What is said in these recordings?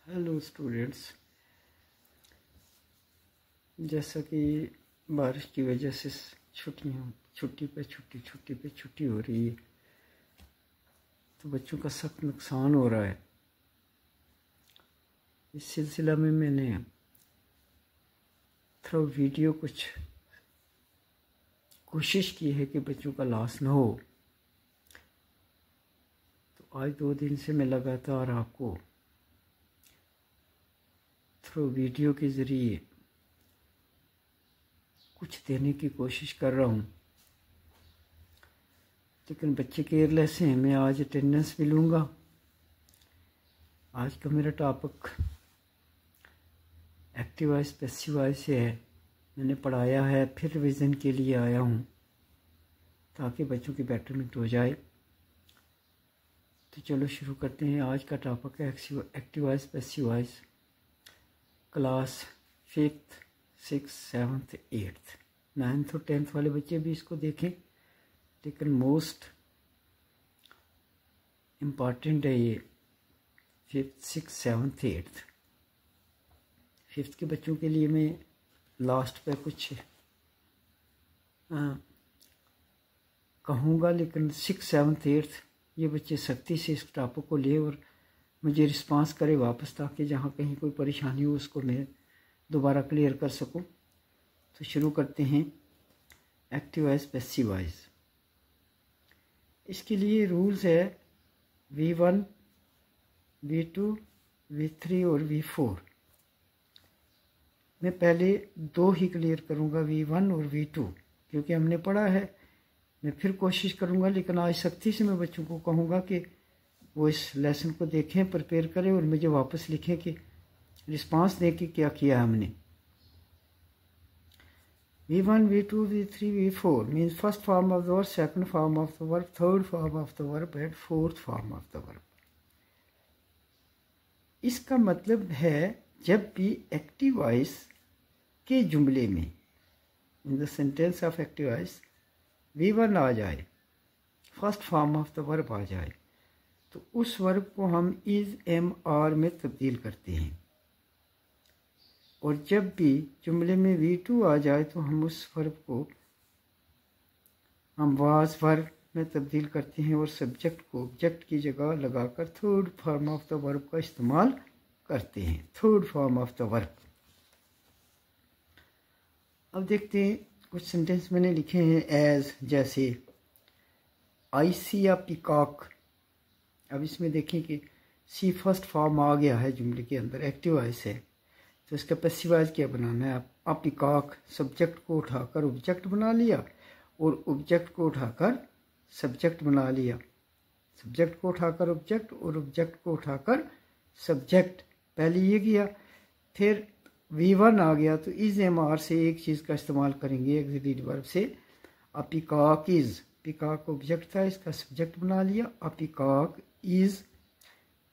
Hello students, जैसा कि बारिश की वजह से छुट्टी पे छुट्टी हो रही है, तो बच्चों का सख्त नुकसान हो रहा है। इस सिलसिला में मैंने थोड़ा वीडियो कुछ कोशिश की है कि बच्चों का लॉस ना हो। तो आज 2 दिन से मैं लगातार आपको थ्रू वीडियो के ज़रिए कुछ देने की कोशिश कर रहा हूँ, लेकिन बच्चे केयरलेस हैं। मैं आज अटेंडेंस भी लूँगा। आज का मेरा topic active voice passive voice से है। मैंने पढ़ाया है, फिर रिवीजन के लिए आया हूँ ताकि बच्चों की बेटरमेंट हो जाए। तो चलो शुरू करते हैं। आज का टॉपिक है active voice passive voice, class 5th 6th 7th 8th 9th और 10th वाले बच्चे भी इसको देखें, लेकिन मोस्ट इम्पॉर्टेंट है ये 5th 6th 7th 8th। 5th के बच्चों के लिए मैं लास्ट पे कुछ कहूँगा, लेकिन 6th 7th 8th ये बच्चे सख्ती से इस टॉपिक को ले और मुझे रिस्पांस करे वापस, ताकि जहाँ कहीं कोई परेशानी हो उसको मैं दोबारा क्लियर कर सकूँ। तो शुरू करते हैं एक्टिव वॉइस पैसिव वॉइस। इसके लिए रूल्स है V1, V2, V3 और V4। मैं पहले 2 ही क्लियर करूँगा, V1 और V2, क्योंकि हमने पढ़ा है। मैं फिर कोशिश करूँगा, लेकिन आज सख्ती से मैं बच्चों को कहूँगा कि वो इस लेसन को देखें, प्रिपेयर करें और मुझे वापस लिखें कि रिस्पांस दें कि क्या किया हमने। V1, V2, V3, V4 means first form of the verb, second form of the verb, third form of the verb and fourth form of the verb। इसका मतलब है जब भी एक्टिव वॉइस के जुमले में, in the sentence of active voice, V1 आ जाए, first form of the verb आ जाए, तो उस वर्ब को हम इज एम आर में तब्दील करते हैं। और जब भी जुमले में V2 आ जाए तो हम उस वर्ब को हम वाज वर्ब में तब्दील करते हैं और सब्जेक्ट को ऑब्जेक्ट की जगह लगाकर third form of the verb का इस्तेमाल करते हैं। Third form of the verb. अब देखते हैं कुछ सेंटेंस मैंने लिखे हैं एज, जैसे आई सी या पिकॉक। अब इसमें देखें कि सी फर्स्ट फॉर्म आ गया है जुमले के अंदर, एक्टिव वॉइस है, तो इसका पैसिव वॉइस क्या बनाना है। आप पिकॉक सब्जेक्ट को उठाकर ऑब्जेक्ट बना लिया और ऑब्जेक्ट को उठाकर सब्जेक्ट बना लिया, सब्जेक्ट को उठाकर ऑब्जेक्ट और ऑब्जेक्ट को उठाकर सब्जेक्ट। पहले ये किया, फिर V1 आ गया तो इज एम आर से एक चीज़ का इस्तेमाल करेंगे, एक्सिलरी वर्ब से। अ पिकॉक इज, पिकॉक ऑब्जेक्ट था, इसका सब्जेक्ट बना लिया। अ पिकॉक इज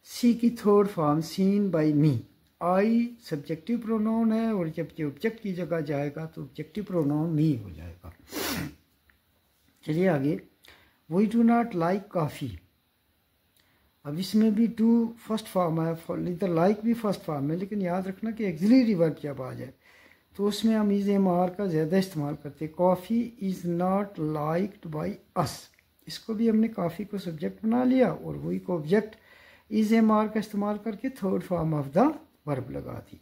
सी की थर्ड फॉर्म सीन बाय मी। आई सब्जेक्टिव प्रोनाउन है और जब ये ऑब्जेक्ट की जगह जाएगा तो ऑब्जेक्टिव प्रोनाउन मी हो जाएगा। चलिए आगे। We do not like coffee. अब इसमें भी डू फर्स्ट फॉर्म है, इधर लाइक भी फर्स्ट फॉर्म है, लेकिन याद रखना कि एक्सिलरी वर्ब जब आ जाए तो उसमें हम इज एम आर का ज़्यादा इस्तेमाल करते हैं। Coffee is not liked by अस, इसको भी हमने कॉफ़ी को सब्जेक्ट बना लिया और वही को ऑब्जेक्ट इज एम आर का इस्तेमाल करके third form of the verb लगा दी।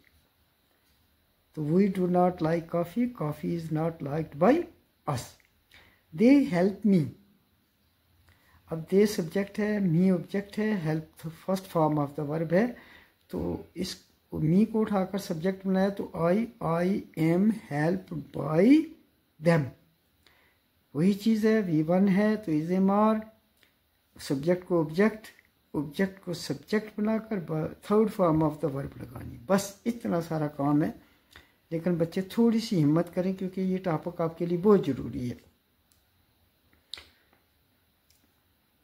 तो we do not like coffee, coffee is not liked by us. They help me. अब दे सब्जेक्ट है, मी ऑब्जेक्ट है, help first form of the verb है, तो इस मी को उठाकर सब्जेक्ट बनाया तो I am help by them. वही चीज़ है, V1 है तो इज एम आर, सब्जेक्ट को ऑब्जेक्ट, ऑब्जेक्ट को सब्जेक्ट बनाकर third form of the verb लगानी। बस इतना सारा काम है, लेकिन बच्चे थोड़ी सी हिम्मत करें क्योंकि ये टॉपिक आपके लिए बहुत ज़रूरी है।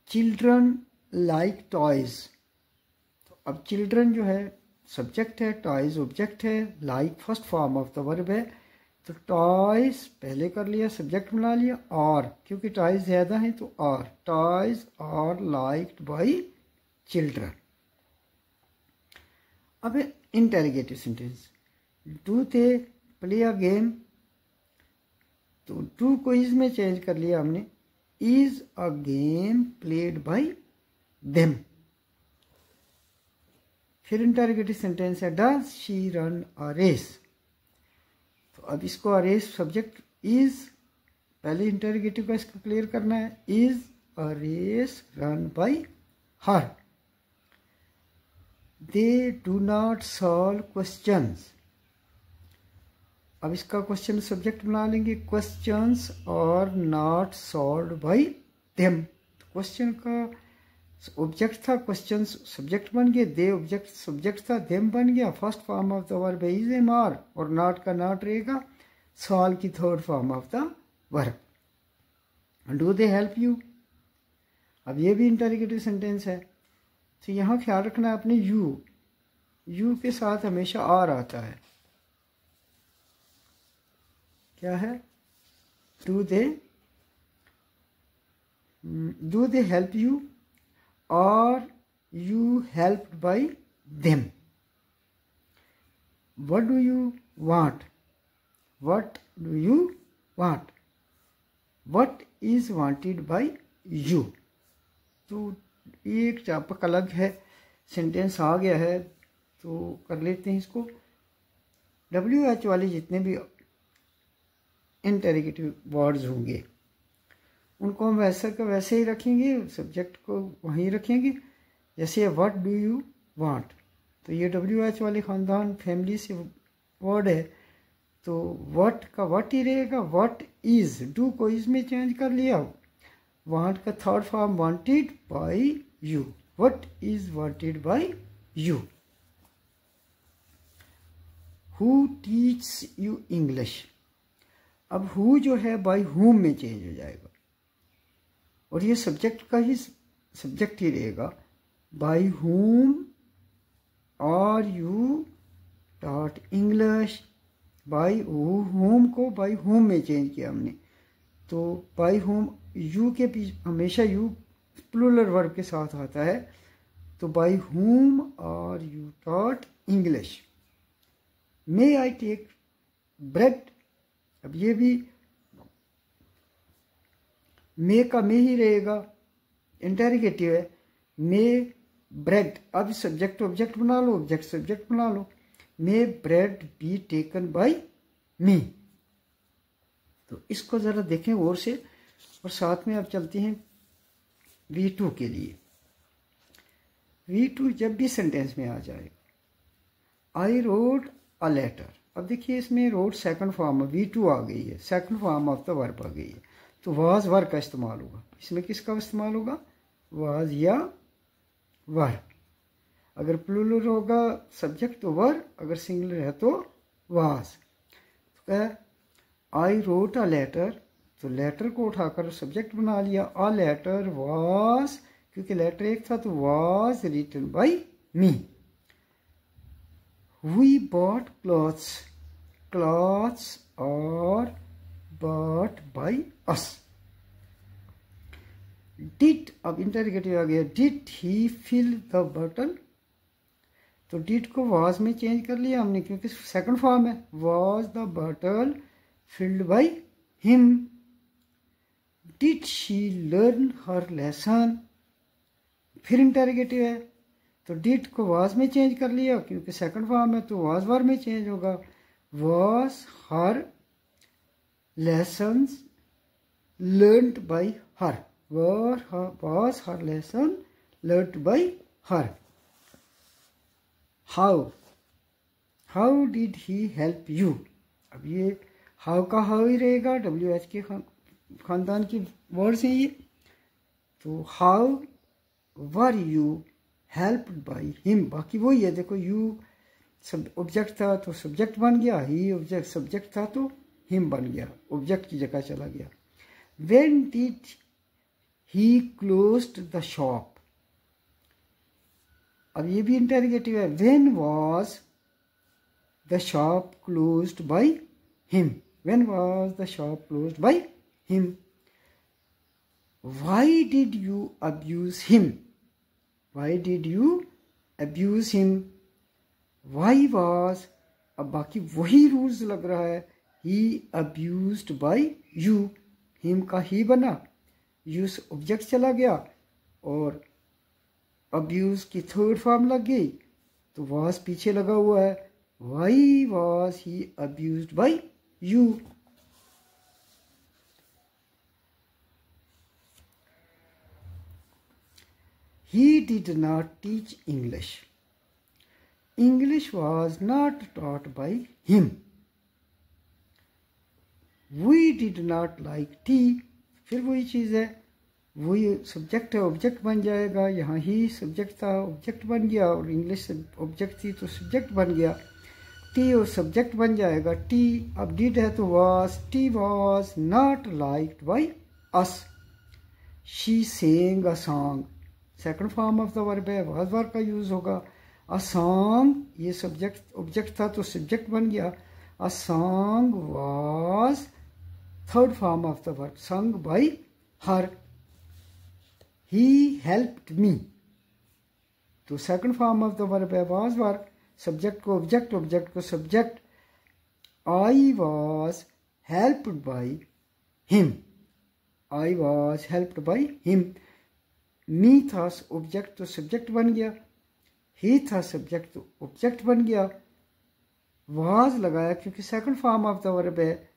Children like toys. तो अब चिल्ड्रन जो है सब्जेक्ट है, टॉयज़ ऑब्जेक्ट है, like first form of the verb है, तो टॉयज़ पहले कर लिया, सब्जेक्ट बना लिया, और क्योंकि टॉयज़ ज़्यादा हैं तो are, toys are liked by children. अब interrogative sentence, do they play a game, तो डू को इज में चेंज कर लिया हमने, is a game played by them. फिर इंटेरोगेटिव सेंटेंस है does she run a race, तो अब इसको अ रेस सब्जेक्ट इज, पहले इंटेरोगेटिव का इसको क्लियर करना है, is a race run by her. They do not solve questions, अब इसका क्वेश्चन सब्जेक्ट बना लेंगे, questions are not solved by them, question का ऑब्जेक्ट था, क्वेश्चन सब्जेक्ट बन गए, दे ऑब्जेक्ट सब्जेक्ट था, देम बन गया, first form of the verb is am are, और नॉट का नॉट रहेगा, सॉल्व की third form of the verb. Do they help you, अब ये भी इंटेरोगेटिव सेंटेंस है, तो यहाँ ख्याल रखना है अपने यू के साथ हमेशा आर आता है, क्या है, do they help you or you helped by them, what do you want, what do you want, what is wanted by you। तो एक व्यापक अलग है सेंटेंस आ गया है, तो कर लेते हैं इसको। WH वाले जितने भी इंटेरोगेटिव वर्ड्स होंगे उनको हम वैसा का वैसे ही रखेंगे, सब्जेक्ट को वहीं रखेंगे, जैसे व्हाट डू यू वांट, तो ये WH वाले ख़ानदान फैमिली से वर्ड है, तो व्हाट का व्हाट ही रहेगा, व्हाट इज़, डू को इज में चेंज कर लिया, वांट का third form wanted bye you, what is wanted bye you. Who teach you English, अब हु जो है बाय हुम में चेंज हो जाएगा, और ये सब्जेक्ट का ही सब्जेक्ट ही रहेगा, by whom are you taught English, by whom को बाय हुम में चेंज किया हमने, तो बाय हुम यू के पीछे हमेशा यू प्लूरल वर्ब के साथ आता है, तो by whom are you taught English. May I take bread, अब ये भी मे का मे ही रहेगा, इंटेरोगेटिव है, मे ब्रेड, अब सब्जेक्ट ऑब्जेक्ट बना लो, ऑब्जेक्ट सब्जेक्ट बना लो, मे ब्रेड बी टेकन बाय मी। तो इसको ज़रा देखें और से, और साथ में अब चलते हैं V2 के लिए। V2 जब भी सेंटेंस में आ जाए, आई रोड अ लेटर, अब देखिए इसमें रोड सेकंड फॉर्म है, V2 आ गई है, second form of the verb आ गई है, तो वाज वर्ब का इस्तेमाल होगा, इसमें किसका इस्तेमाल होगा, वाज या वर्ब, अगर प्लूरल होगा सब्जेक्ट तो वर्ब, अगर सिंगुलर है तो वाज। तो आई रोट अ लेटर, तो लेटर को उठाकर सब्जेक्ट बना लिया, अ लेटर वाज, क्योंकि लेटर एक था तो was written by me. We bought clothes, clothes और bought by us। Did, अब इंटेरोगेटिव आ गया, did he fill the bottle, तो did को was में चेंज कर लिया हमने क्योंकि सेकंड फॉर्म है, was the bottle filled by him। Did she learn her lesson, फिर इंटेरोगेटिव है, तो did को was में चेंज कर लिया क्योंकि सेकंड फॉर्म है, तो was verb में चेंज होगा, was her lessons learned by her, was her lesson learned by her। how did he help you, अब ये how का how ही रहेगा, WH के खानदान की वर्ड्स हैं ये, तो how were you helped by him, बाकी वही है, देखो you सब ऑब्जेक्ट था तो सब्जेक्ट बन गया, ही ऑब्जेक्ट सब्जेक्ट था तो हिम बन गया, ऑब्जेक्ट की जगह चला गया। When did he closed the shop, अब ये भी इंटेरोगेटिव है, when was the shop closed by him, when was the shop closed by him। Why did you abuse him, why did you abuse him, why was, अब बाकी वही rules लग रहा है, ही अब्यूज्ड बाय यू, हिम का ही बना, use object चला गया और अब्यूज की थर्ड फॉर्म लग गई, तो वॉज पीछे लगा हुआ है, why was he abused by you. He did not teach English. English was not taught by him. We did not like tea. फिर वही चीज़ है, वही सब्जेक्ट है, ऑब्जेक्ट बन जाएगा, यहाँ ही सब्जेक्ट था, ऑब्जेक्ट बन गया, और इंग्लिश ऑब्जेक्ट थी तो सब्जेक्ट बन गया, टी और सब्जेक्ट बन जाएगा, टी अब डिड है तो was, it was not liked by us, she sang a song, second form of the verb है, वाज वर्ब का यूज होगा, अ सॉन्ग ये सब्जेक्ट ऑब्जेक्ट था तो सब्जेक्ट बन गया, a song was third form of the verb, sung by her, he helped me, तो second form of the verb है, वाज वर्ब, सब्जेक्ट को ऑब्जेक्ट, ऑब्जेक्ट को subject, I was helped by him, I was helped by him, me था object तो subject बन गया, ही था subject तो ऑब्जेक्ट बन गया, वाज लगाया क्योंकि second form of the verb है,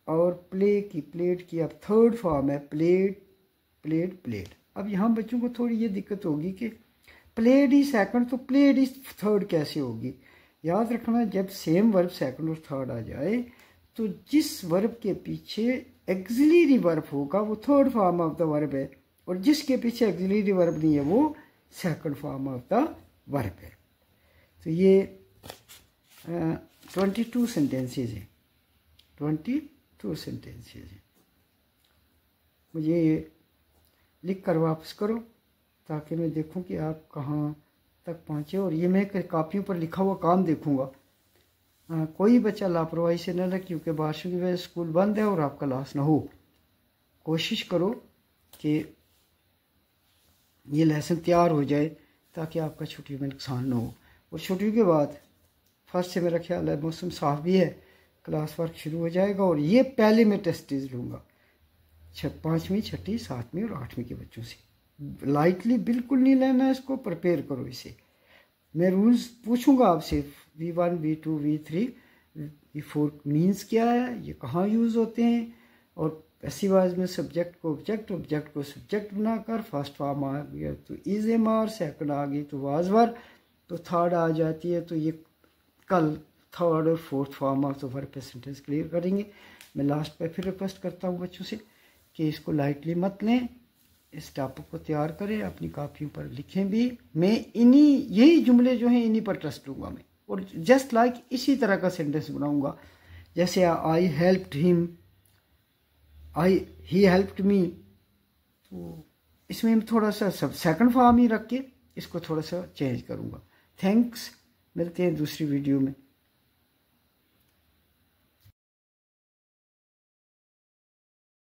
और प्ले की प्लेड की अब थर्ड फॉर्म है, प्लेड प्लेड प्लेड। अब यहाँ बच्चों को थोड़ी ये दिक्कत होगी कि प्लेड ही सेकंड तो प्लेड ही थर्ड कैसे होगी। याद रखना जब सेम वर्ब सेकंड और थर्ड आ जाए तो जिस वर्ब के पीछे एक्सिलरी वर्ब होगा वो third form of the verb है, और जिसके पीछे एक्सिलरी वर्ब नहीं है वो second form of the verb है। तो ये 22 सेंटेंसेज हैं, 22 सेंटेंसेज हैं। मुझे लिख कर वापस करो ताकि मैं देखूं कि आप कहाँ तक पहुँचे, और ये मैं कापियों पर लिखा हुआ काम देखूंगा। कोई बच्चा लापरवाही से न रहे क्योंकि बारिशों की वजह से स्कूल बंद है और आपका लॉस ना हो। कोशिश करो कि ये लेसन तैयार हो जाए ताकि आपका छुट्टी में नुकसान ना हो। और छुट्टी के बाद फर्स्ट से मेरा ख्याल है मौसम साफ भी है, क्लास वर्क शुरू हो जाएगा, और ये पहले मैं टेस्टेज लूँगा 5वीं 6वीं 7वीं और 8वीं के बच्चों से। लाइटली बिल्कुल नहीं लेना, इसको प्रिपेयर करो इसे। मैं रूल्स पूछूंगा आपसे, V1 V2 V3 V4 means क्या है, ये कहाँ यूज़ होते हैं, और पैसिव वॉइस में सब्जेक्ट को ऑब्जेक्ट, ऑब्जेक्ट को सब्जेक्ट बनाकर फर्स्ट फॉर्म आ गया तो इज एम आर, सेकंड आ गई तो वाज वर, तो थर्ड आ जाती है तो ये कल थर्ड और fourth form of the verb पे सेंटेंस क्लियर करेंगे। मैं लास्ट पे फिर रिक्वेस्ट करता हूँ बच्चों से कि इसको लाइटली मत लें, इस टॉपिक को तैयार करें, अपनी कापियों पर लिखें भी। मैं यही जुमले जो हैं इन्हीं पर ट्रस्ट लूँगा मैं, और जस्ट लाइक इसी तरह का सेंटेंस बनाऊँगा जैसे आई हेल्प्ड हिम, ही हेल्प्ड मी, तो इसमें थोड़ा सा सब सेकंड फॉर्म ही रख के इसको थोड़ा सा चेंज करूँगा। थैंक्स, मिलते हैं दूसरी वीडियो में।